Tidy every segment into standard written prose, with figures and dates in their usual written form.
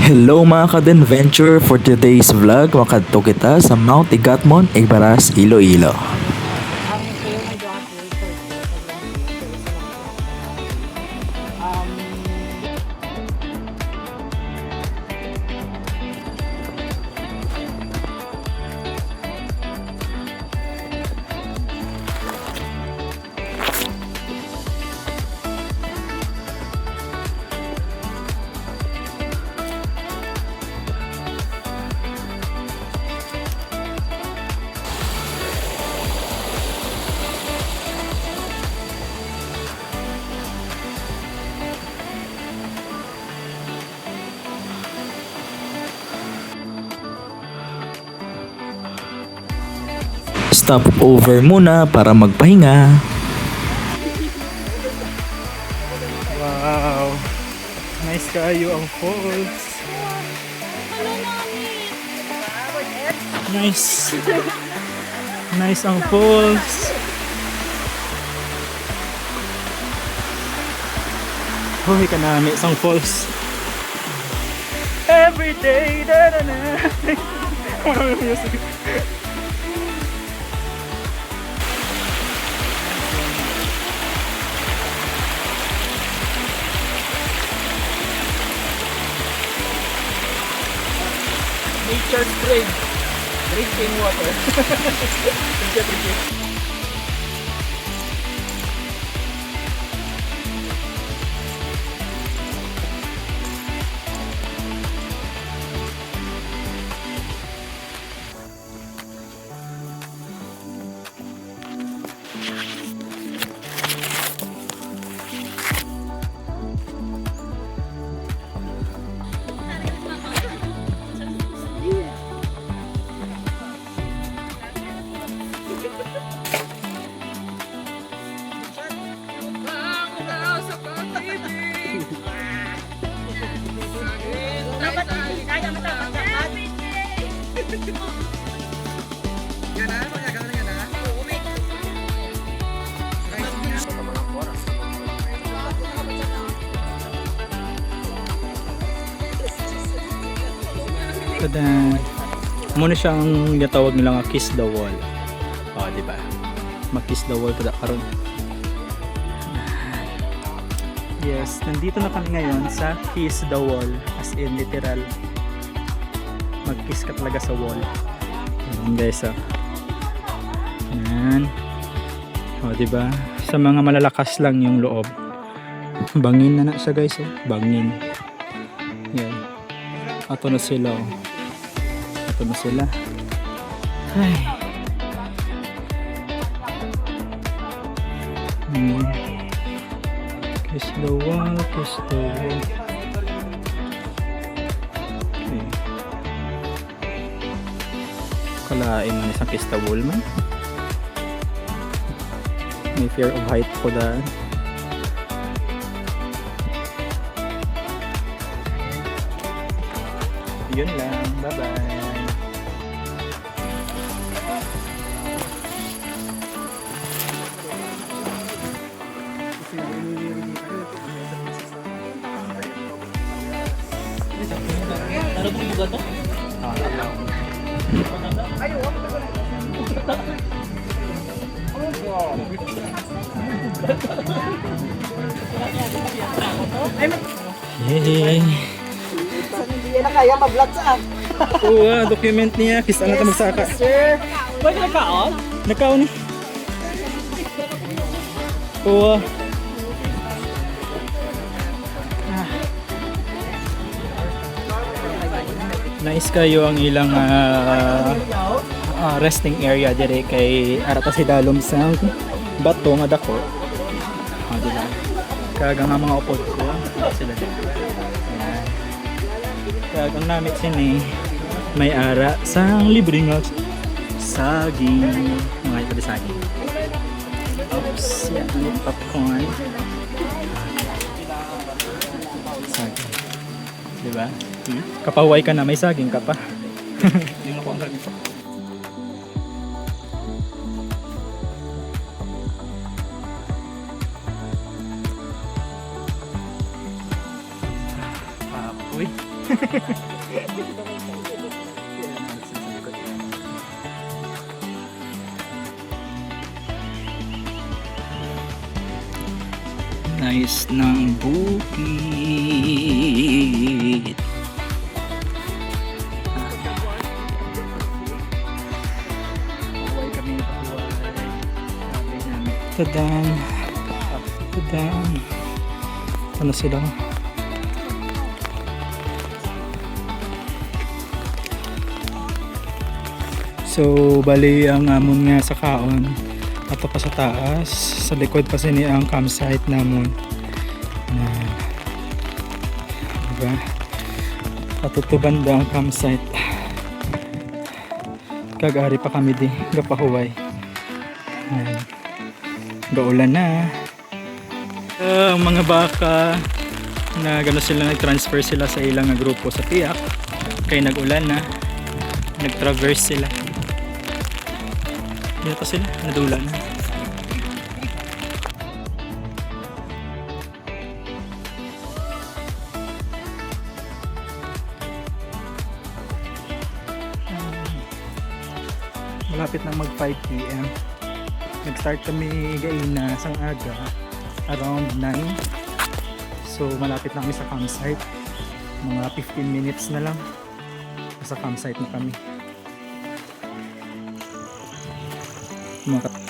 Hello mga ka-adventure, for today's vlog makadto kita sa Mount Igatmon, Igbaras, Iloilo. Ang sayo ng John Wilford Stop over muna para magpahinga. Wow! Nice kayo ang falls. Nice. Nice ang falls. Hoy ka nami isang falls. Every day, da da na. Music. Nature's spring. Drinking water. Thank you. Tada. Muna siyang gatawag nila nga kiss the wall. Oh, di ba? Mag-kiss the wall kada karon. Yes, nandito na kami ngayon sa kiss the wall, as in literal. Mag-kiss ka talaga sa wall. Ayan guys, oh. Ayan. Oh, di ba? Sa mga malalakas lang yung loob. Bangin na siya guys, oh. Bangin. Yan. Ato na sila, oh. Ito na sila. Ay. Kiss the wall, kiss the wall. Okay. Kalain man isang kiss the wall man. May fear of height ko daan. Yun lang. Bye-bye. Hey. Hindi na kaya mag-vlog sa Oo, document niya. Kisa na ito magsaka. sir. Pwede na kaon? Nakaw ni. Oo. Nice kayo ang ilang resting area dire kay arata si dalom sa bato nga dako. Ah, di ba? Kagang nga mga upod ko sila dito. Ayan. Kagang namit sini may ara sang libre nga saging, mga ito di saging. Oops, yan ang popcorn. Saging. Di ba? Kapaway ka na, may saging ka pa. Yung ako ang saging pa. Uy. Nice ng bukid. Pahuway kami, pahuway. Tadan. Tadan. Ano sila? So, bali ang amon nga sa kaon. Ato pa sa taas. Sa likod pa sini ang campsite namon. Yan. Diba? Patutuban ba ang campsite? Kag-ari pa kami di. Gapahuway. Yan. Gaulan na. Ang mga baka na gano'n sila nag-transfer sila sa ilang nga grupo sa tiyak. Kaya nag-ulan na. Nag-traverse sila. Dito sila, nadula na. Malapit na mag 5 PM. Nag-start kami gaina sang aga around 9. So malapit na kami sa campsite. Mga 15 minutes na lang. Sa campsite na kami.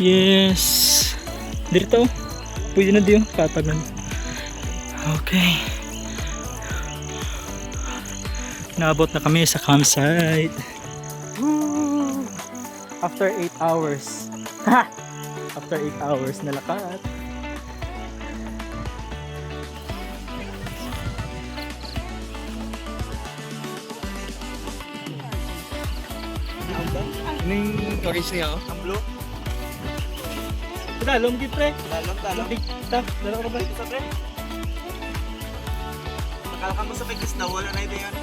Yes! Dito. Pwede na diyo. Patagan. Okay. Naabot na kami sa campsite. Woo! After 8 hours. Ha! After 8 hours na lakad. Ning orange niya, oh. Ang blue. Dalom gid pre. Dalong. TikTok. Dala ko ba? Sa pre. Nakalakang mo sa pagkis na wala na ito yan.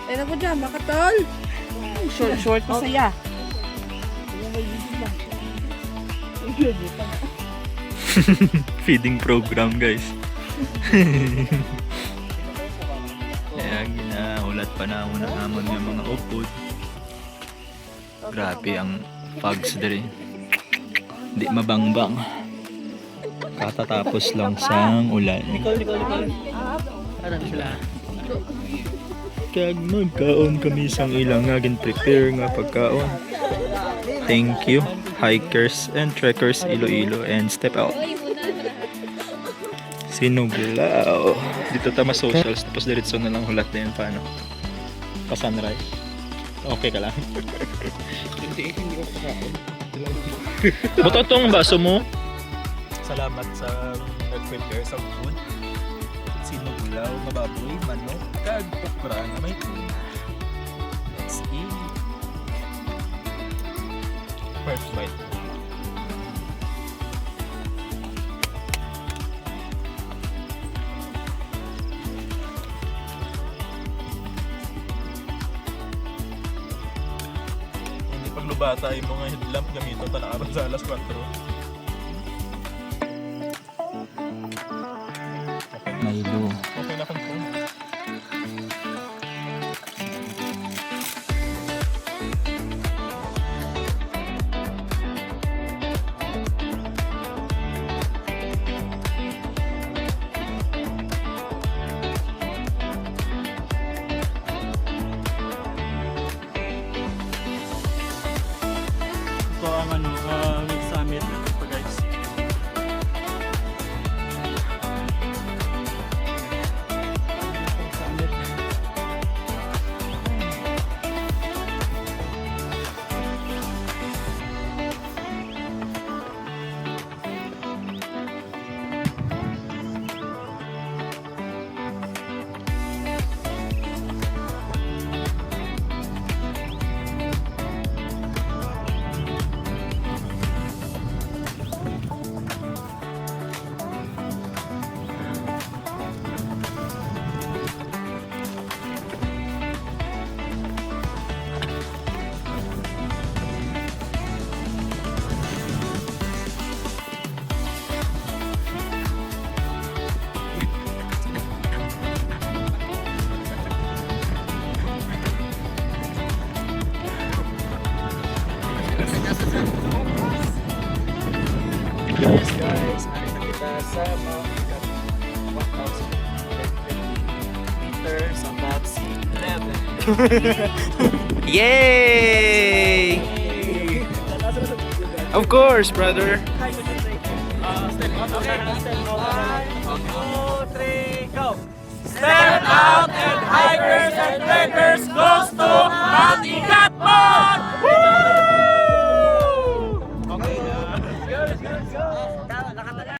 Ay, naku dyan, makatol. Short na saya. Feeding program, guys. Kaya ginaulat pa na ako ng amon ng mga upod. Grabe ang fogs diri. Di mabangbang. Katatapos lang sang ulan. Kag magkaon kami sang ilang nga prepare nga pagkaon. Thank you hikers and trekkers Iloilo and step out. Sinuglao. Dito tama socials tapos diretso na lang hulat na yun paano. Pa sunrise. Okay ka lang. Hindi ko kakaon. Buto tong baso mo. Salamat sa nag-prepare sa food. Sinuglaw, mababoy, manok, kag okra na may tuna. Let's eat. First bite. Hindi paglubata yung mga headlamp gamito talakaran sa alas 4. Milo. Okay na kung phone. Ito ang summit Yes guys, narito kita sa Mount Igat 1,150 meters sa top sea level. Yay! Of course, brother. Step out and hikers and trekkers goes to Mount Igat!